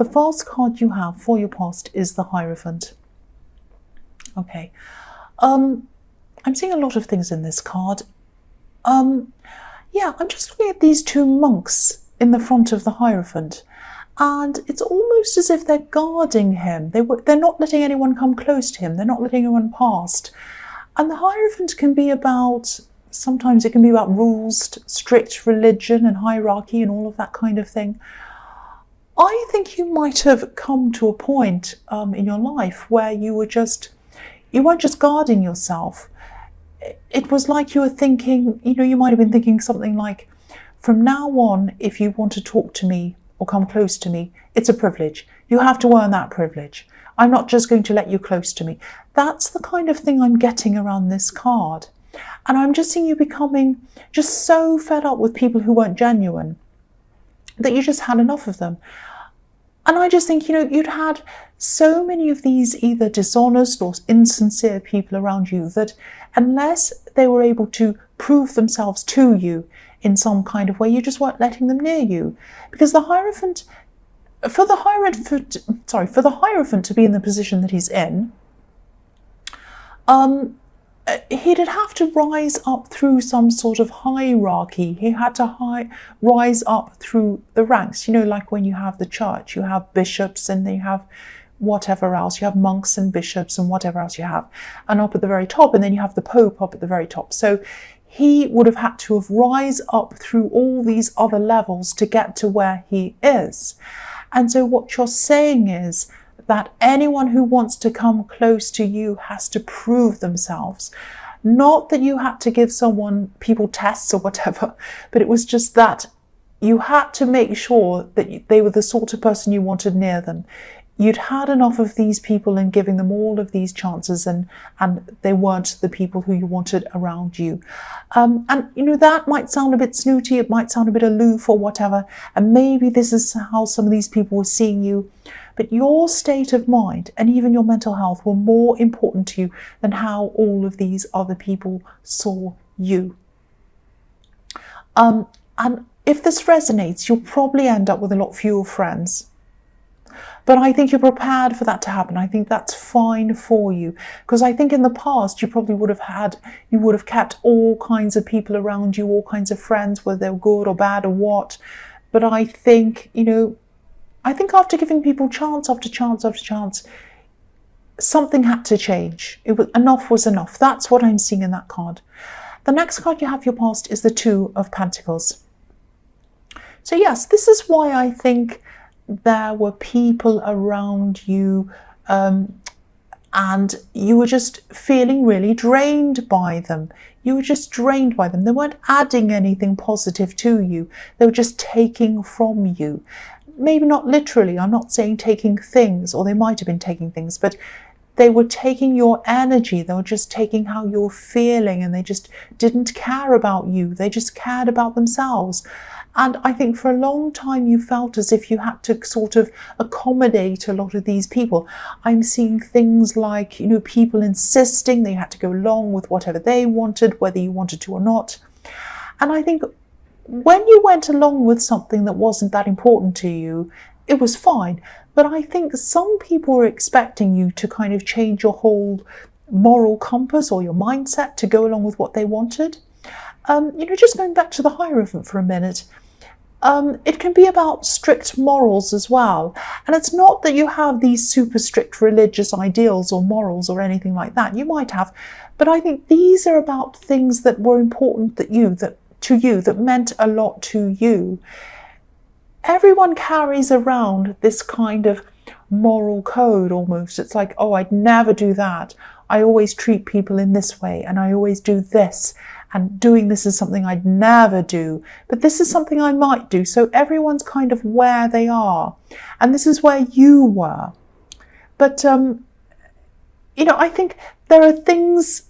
the first card you have for your past is the Hierophant. Okay. I'm seeing a lot of things in this card. Yeah, I'm just looking at these two monks in the front of the Hierophant, and it's almost as if they're guarding him. They're not letting anyone come close to him. They're not letting anyone past. And the Hierophant can be about, sometimes it can be about rules, strict religion and hierarchy and all of that kind of thing. I think you might have come to a point in your life where you weren't just guarding yourself. It was like you were thinking, you might have been thinking something like, from now on, if you want to talk to me or come close to me, it's a privilege. You have to earn that privilege. I'm not just going to let you close to me. That's the kind of thing I'm getting around this card. And I'm just seeing you becoming just so fed up with people who weren't genuine that you just had enough of them. And I just think, you'd had so many of these either dishonest or insincere people around you that unless they were able to prove themselves to you in some kind of way, you just weren't letting them near you. Because the Hierophant, for the Hierophant to be in the position that he's in, he'd have to rise up through some sort of hierarchy. He had to rise up through the ranks. Like when you have the church, you have bishops and then you have whatever else. You have monks and bishops and whatever else you have. And up at the very top, and then you have the Pope up at the very top. So he would have had to have rise up through all these other levels to get to where he is. And so what you're saying is that anyone who wants to come close to you has to prove themselves. Not that you had to give people tests or whatever, but it was just that you had to make sure that they were the sort of person you wanted near them. You'd had enough of these people and giving them all of these chances, and they weren't the people who you wanted around you. And that might sound a bit snooty, it might sound a bit aloof or whatever, and maybe this is how some of these people were seeing you. But your state of mind and even your mental health were more important to you than how all of these other people saw you. And if this resonates, you'll probably end up with a lot fewer friends. But I think you're prepared for that to happen. I think that's fine for you. Because I think in the past, you probably would have kept all kinds of people around you, all kinds of friends, whether they were good or bad or what. But I think, after giving people chance after chance after chance, something had to change. Enough was enough. That's what I'm seeing in that card. The next card you have your past is the Two of Pentacles. So yes, this is why I think there were people around you and you were just feeling really drained by them. You were just drained by them. They weren't adding anything positive to you. They were just taking from you. Maybe not literally, I'm not saying taking things, or they might have been taking things, but they were taking your energy. They were just taking how you're feeling, and they just didn't care about you. They just cared about themselves. And I think for a long time you felt as if you had to sort of accommodate a lot of these people. I'm seeing things like, people insisting they had to go along with whatever they wanted, whether you wanted to or not. And I think when you went along with something that wasn't that important to you, it was fine. But I think some people were expecting you to kind of change your whole moral compass or your mindset to go along with what they wanted. Just going back to the Hierophant for a minute, it can be about strict morals as well. And it's not that you have these super strict religious ideals or morals or anything like that. You might have, but I think these are about things that were important to you, that meant a lot to you. Everyone carries around this kind of moral code almost. It's like, oh, I'd never do that. I always treat people in this way, and I always do this. And doing this is something I'd never do, but this is something I might do. So everyone's kind of where they are, and this is where you were. But, I think there are things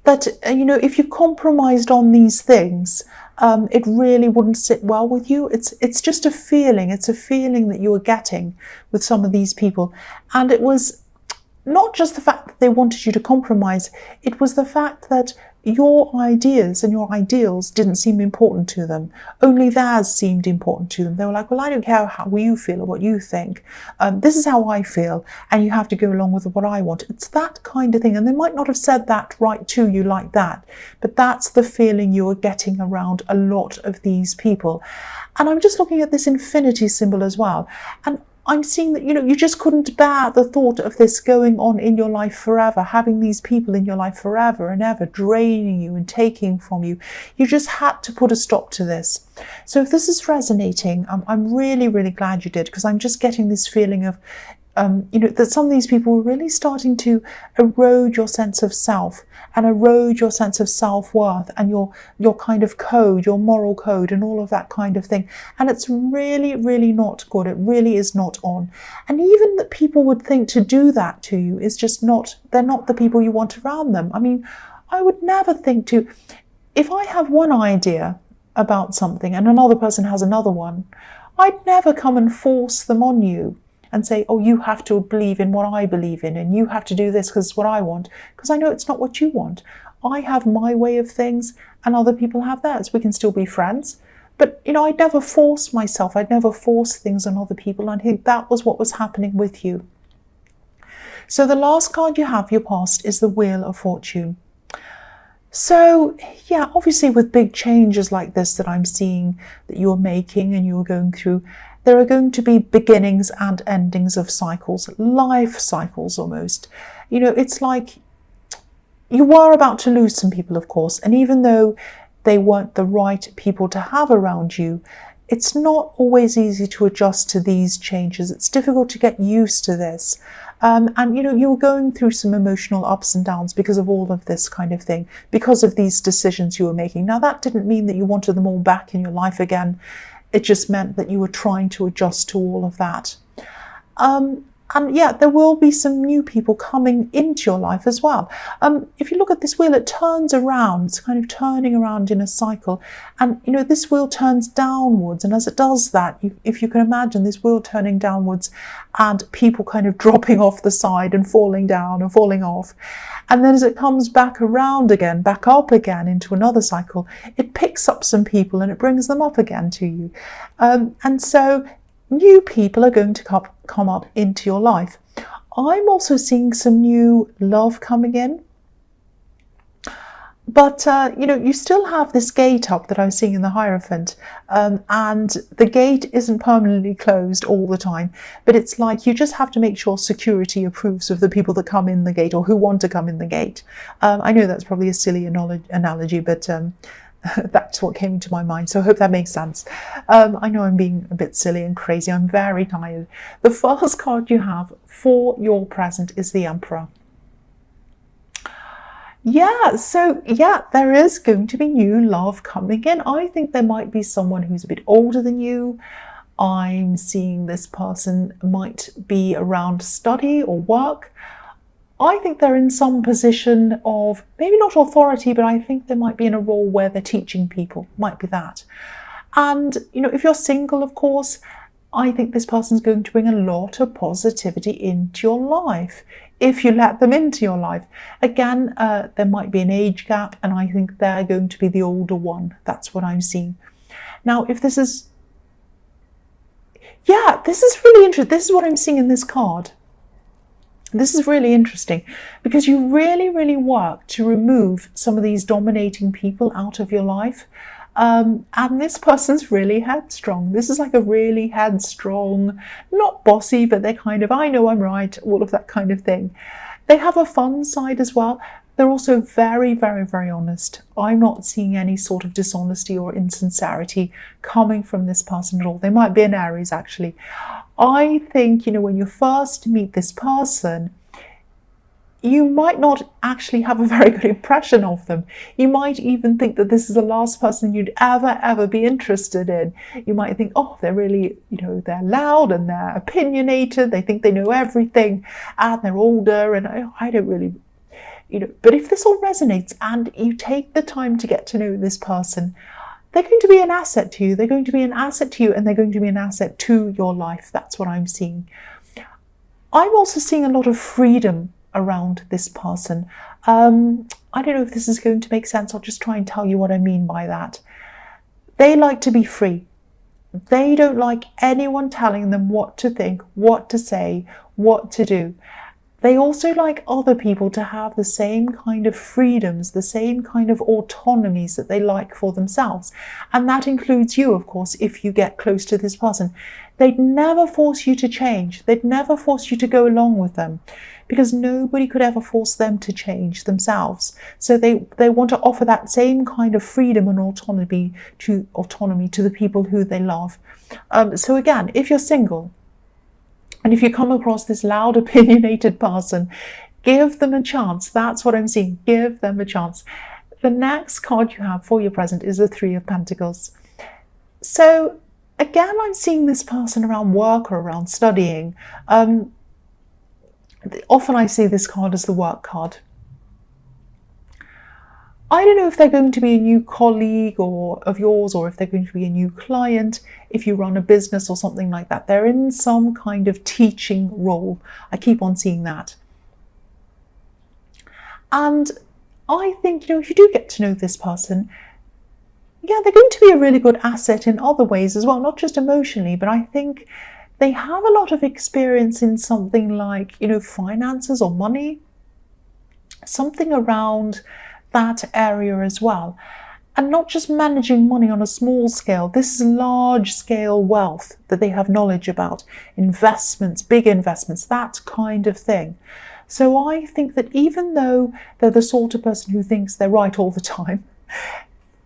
that, if you compromised on these things, it really wouldn't sit well with you. It's just a feeling. It's a feeling that you were getting with some of these people. And it was not just the fact that they wanted you to compromise, it was the fact that your ideas and your ideals didn't seem important to them. Only theirs seemed important to them. They were like, well, I don't care how you feel or what you think. This is how I feel, and you have to go along with what I want. It's that kind of thing. And they might not have said that right to you like that, but that's the feeling you are getting around a lot of these people. And I'm just looking at this infinity symbol as well. And I'm seeing that, you just couldn't bear the thought of this going on in your life forever, having these people in your life forever and ever, draining you and taking from you. You just had to put a stop to this. So if this is resonating, I'm really, really glad you did, because I'm just getting this feeling of, that some of these people were really starting to erode your sense of self and erode your sense of self-worth and your kind of code, your moral code and all of that kind of thing. And it's really, really not good. It really is not on. And even that people would think to do that to you is just not, they're not the people you want around them. I mean, I would never think to, if I have one idea about something and another person has another one, I'd never come and force them on you and say, oh, you have to believe in what I believe in and you have to do this because it's what I want, because I know it's not what you want. I have my way of things and other people have theirs. We can still be friends. But, I'd never force myself. I'd never force things on other people. And I think that was what was happening with you. So the last card you have, your past, is the Wheel of Fortune. So, yeah, obviously with big changes like this that I'm seeing that you're making and you're going through, there are going to be beginnings and endings of cycles, life cycles almost. It's like you were about to lose some people, of course, and even though they weren't the right people to have around you, it's not always easy to adjust to these changes. It's difficult to get used to this. And you were going through some emotional ups and downs because of all of this kind of thing, because of these decisions you were making. Now, that didn't mean that you wanted them all back in your life again. It just meant that you were trying to adjust to all of that. And yeah, there will be some new people coming into your life as well. If you look at this wheel, it turns around. It's kind of turning around in a cycle. And, this wheel turns downwards. And as it does that, if you can imagine this wheel turning downwards and people kind of dropping off the side and falling down and falling off. And then as it comes back around again, back up again into another cycle, it picks up some people and it brings them up again to you. And so new people are going to come up into your life. I'm also seeing some new love coming in. But, you still have this gate up that I was seeing in the Hierophant. And the gate isn't permanently closed all the time. But it's like you just have to make sure security approves of the people that come in the gate or who want to come in the gate. I know that's probably a silly analogy, but that's what came into my mind. So I hope that makes sense. I know I'm being a bit silly and crazy. I'm very tired. The first card you have for your present is the Emperor. Yeah, so yeah, there is going to be new love coming in. I think there might be someone who's a bit older than you. I'm seeing this person might be around study or work. I think they're in some position of, maybe not authority, but I think they might be in a role where they're teaching people, might be that. And, if you're single, of course, I think this person's going to bring a lot of positivity into your life, if you let them into your life. Again, there might be an age gap, and I think they're going to be the older one. That's what I'm seeing. Now, if this is, yeah, this is really interesting. This is what I'm seeing in this card. This is really interesting because you really, really work to remove some of these dominating people out of your life. And this person's really headstrong. This is like a really headstrong, not bossy, but they're kind of, I know I'm right, all of that kind of thing. They have a fun side as well. They're also very, very, very honest. I'm not seeing any sort of dishonesty or insincerity coming from this person at all. They might be an Aries, actually. I think, when you first meet this person, you might not actually have a very good impression of them. You might even think that this is the last person you'd ever be interested in. You might think, oh, they're really, they're loud and they're opinionated. They think they know everything and they're older and I don't really, but if this all resonates and you take the time to get to know this person, they're going to be an asset to you. They're going to be an asset to you and they're going to be an asset to your life. That's what I'm seeing. I'm also seeing a lot of freedom around this person. I don't know if this is going to make sense. I'll just try and tell you what I mean by that. They like to be free. They don't like anyone telling them what to think, what to say, what to do. They also like other people to have the same kind of freedoms, the same kind of autonomies that they like for themselves. And that includes you, of course, if you get close to this person. They'd never force you to change. They'd never force you to go along with them, because nobody could ever force them to change themselves. So they want to offer that same kind of freedom and autonomy to the people who they love. So again, if you're single, and if you come across this loud, opinionated person, give them a chance. That's what I'm seeing. Give them a chance. The next card you have for your present is the Three of Pentacles. So again, I'm seeing this person around work or around studying. Often I see this card as the work card. I don't know if they're going to be a new colleague of yours, or if they're going to be a new client, if you run a business or something like that. They're in some kind of teaching role. I keep on seeing that. And I think, if you do get to know this person, yeah, they're going to be a really good asset in other ways as well, not just emotionally, but I think they have a lot of experience in something like, finances or money, something around that area as well. And not just managing money on a small scale. This is large scale wealth that they have knowledge about. Investments, big investments, that kind of thing. So I think that even though they're the sort of person who thinks they're right all the time,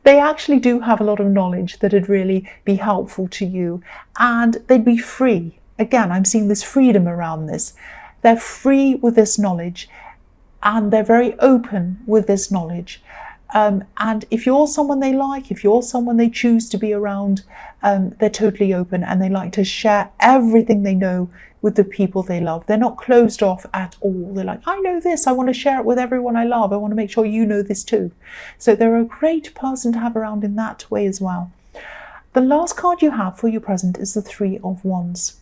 they actually do have a lot of knowledge that would really be helpful to you, and they'd be free. Again, I'm seeing this freedom around this. They're free with this knowledge, and they're very open with this knowledge. And if you're someone they like, if you're someone they choose to be around, they're totally open, and they like to share everything they know with the people they love. They're not closed off at all. They're like, I know this, I want to share it with everyone I love. I want to make sure you know this too. So they're a great person to have around in that way as well. The last card you have for your present is the Three of Wands.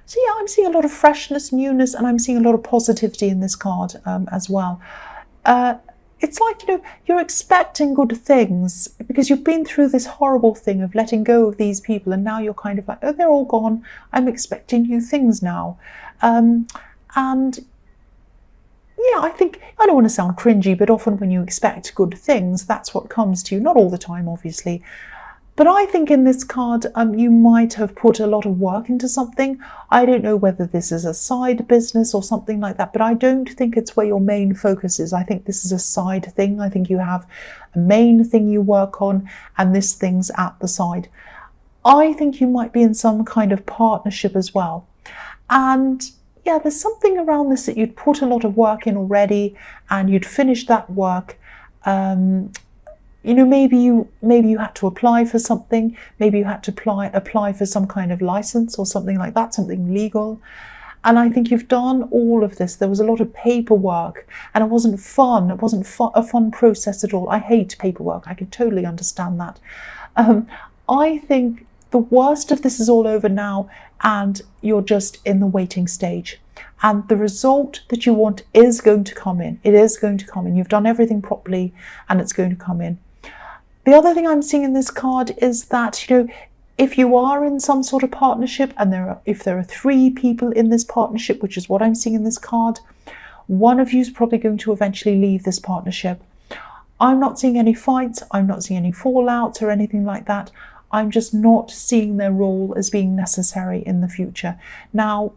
So yeah, I'm seeing a lot of freshness, newness, and I'm seeing a lot of positivity in this card as well. It's like, you're expecting good things because you've been through this horrible thing of letting go of these people, and now you're kind of like, oh, they're all gone. I'm expecting new things now. And yeah, I think, I don't want to sound cringy, but often when you expect good things, that's what comes to you. Not all the time, obviously. But I think in this card, you might have put a lot of work into something. I don't know whether this is a side business or something like that, but I don't think it's where your main focus is. I think this is a side thing. I think you have a main thing you work on, and this thing's at the side. I think you might be in some kind of partnership as well. And yeah, there's something around this that you'd put a lot of work in already, and you'd finished that work. Maybe you had to apply for something. Maybe you had to apply for some kind of license or something like that, something legal. And I think you've done all of this. There was a lot of paperwork, and it wasn't fun. It wasn't a fun process at all. I hate paperwork. I can totally understand that. I think the worst of this is all over now, and you're just in the waiting stage. And the result that you want is going to come in. It is going to come in. You've done everything properly, and it's going to come in. The other thing I'm seeing in this card is that, if you are in some sort of partnership, and if there are 3 people in this partnership, which is what I'm seeing in this card, one of you is probably going to eventually leave this partnership. I'm not seeing any fights. I'm not seeing any fallouts or anything like that. I'm just not seeing their role as being necessary in the future. Now,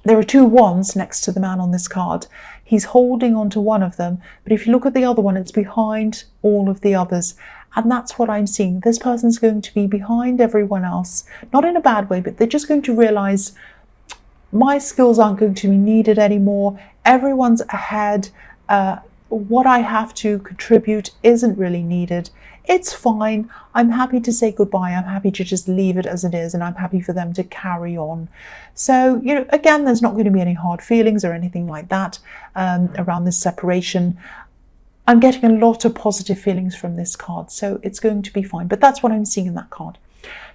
there are 2 wands next to the man on this card. He's holding on to one of them, but if you look at the other one, it's behind all of the others. And that's what I'm seeing. This person's going to be behind everyone else, not in a bad way, but they're just going to realize my skills aren't going to be needed anymore. Everyone's ahead. What I have to contribute isn't really needed. It's fine. I'm happy to say goodbye. I'm happy to just leave it as it is, and I'm happy for them to carry on. So, again, there's not going to be any hard feelings or anything like that around this separation. I'm getting a lot of positive feelings from this card, so it's going to be fine. But that's what I'm seeing in that card.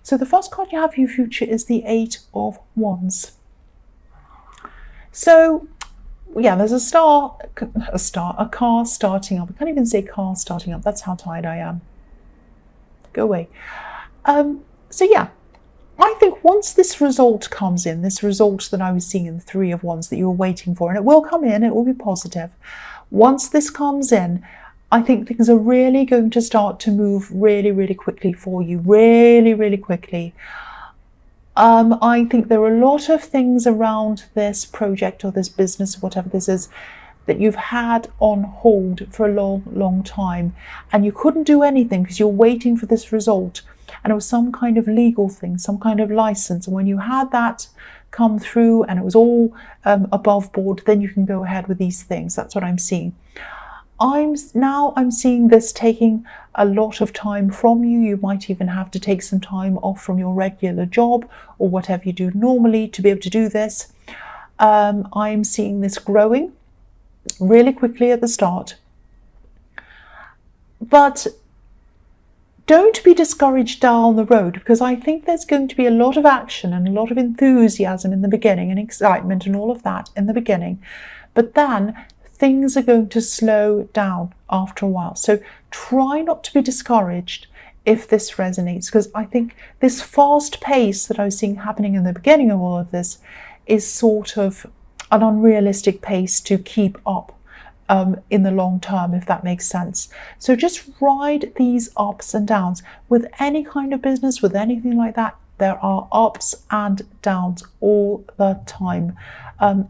So the first card you have for your future is the 8 of Wands. So yeah, there's a car starting up. I can't even say car starting up. That's how tired I am. Go away. So yeah, I think once this result comes in, this result that I was seeing in the Three of Wands that you were waiting for, and it will come in, it will be positive. Once this comes in, I think things are really going to start to move really, really quickly for you. Really, really quickly. I think there are a lot of things around this project or this business, whatever this is, that you've had on hold for a long, long time, and you couldn't do anything because you're waiting for this result, and it was some kind of legal thing, some kind of license, and when you had that come through and it was all above board, then you can go ahead with these things. That's what I'm seeing. I'm seeing this taking a lot of time from you. You might even have to take some time off from your regular job or whatever you do normally to be able to do this. I'm seeing this growing really quickly at the start. But don't be discouraged down the road, because I think there's going to be a lot of action and a lot of enthusiasm in the beginning and excitement and all of that in the beginning. But then things are going to slow down after a while. So try not to be discouraged if this resonates, because I think this fast pace that I was seeing happening in the beginning of all of this is sort of an unrealistic pace to keep up in the long term, if that makes sense. So just ride these ups and downs. With any kind of business, with anything like that, there are ups and downs all the time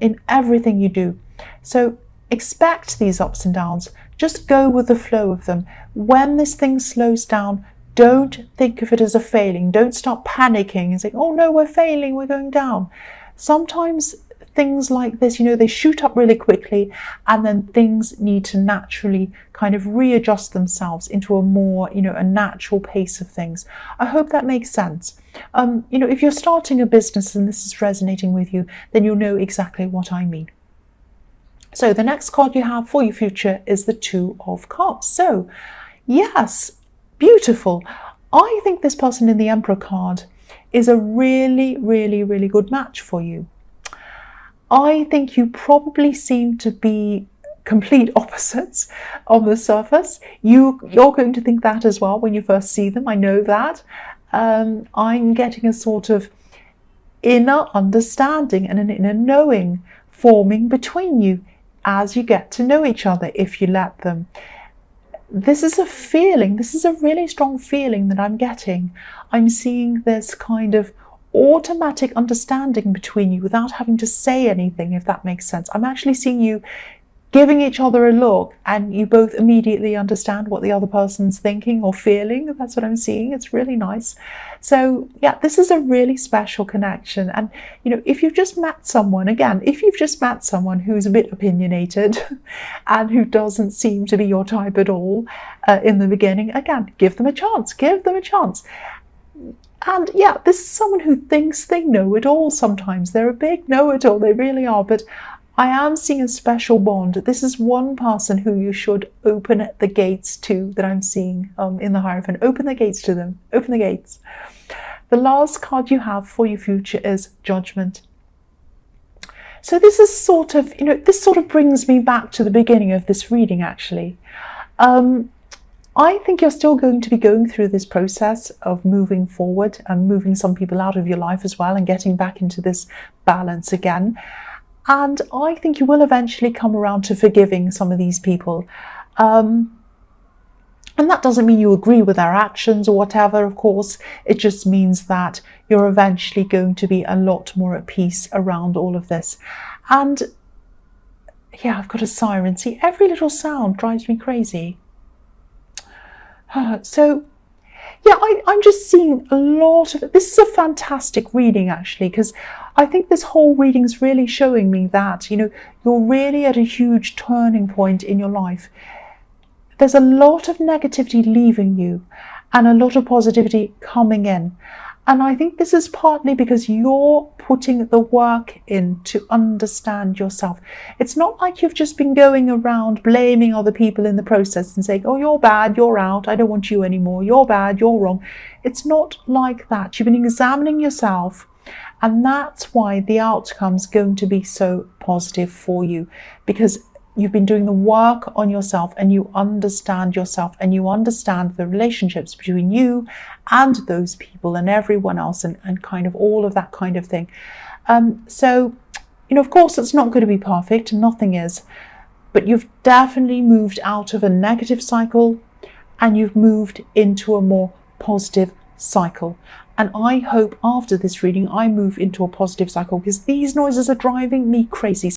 in everything you do. So expect these ups and downs. Just go with the flow of them. When this thing slows down, don't think of it as a failing. Don't start panicking and say, oh no, we're failing, we're going down. Sometimes things like this, they shoot up really quickly, and then things need to naturally kind of readjust themselves into a more, a natural pace of things. I hope that makes sense. If you're starting a business and this is resonating with you, then you'll know exactly what I mean. So the next card you have for your future is the Two of Cups. So yes, beautiful. I think this person in the Emperor card is a really, really, really good match for you. I think you probably seem to be complete opposites on the surface. You're going to think that as well when you first see them. I know that. I'm getting a sort of inner understanding and an inner knowing forming between you as you get to know each other, if you let them. This is a feeling, this is a really strong feeling that I'm getting. I'm seeing this kind of automatic understanding between you without having to say anything, if that makes sense. I'm actually seeing you giving each other a look and you both immediately understand what the other person's thinking or feeling. That's what I'm seeing. It's really nice. So yeah, this is a really special connection. And if you've just met someone, if you've just met someone who's a bit opinionated and who doesn't seem to be your type at all in the beginning, again, give them a chance. And yeah, this is someone who thinks they know it all sometimes. They're a big know-it-all, they really are. But I am seeing a special bond. This is one person who you should open the gates to, that I'm seeing in the Hierophant. Open the gates to them. Open the gates. The last card you have for your future is Judgment. So this is sort of, this sort of brings me back to the beginning of this reading, actually. I think you're still going to be going through this process of moving forward and moving some people out of your life as well and getting back into this balance again. And I think you will eventually come around to forgiving some of these people. And that doesn't mean you agree with their actions or whatever, of course. It just means that you're eventually going to be a lot more at peace around all of this. And yeah, I've got a siren. See, every little sound drives me crazy. So yeah, I'm just seeing a lot of, this is a fantastic reading actually, because I think this whole reading is really showing me that, you're really at a huge turning point in your life. There's a lot of negativity leaving you and a lot of positivity coming in. And I think this is partly because you're putting the work in to understand yourself. It's not like you've just been going around blaming other people in the process and saying, oh, you're bad, you're out, I don't want you anymore, you're bad, you're wrong. It's not like that. You've been examining yourself And that's why the outcome's going to be so positive for you, because you've been doing the work on yourself and you understand yourself and you understand the relationships between you and those people and everyone else and kind of all of that kind of thing. So, of course, it's not going to be perfect, nothing is, but you've definitely moved out of a negative cycle and you've moved into a more positive cycle. And I hope after this reading I move into a positive cycle, because these noises are driving me crazy.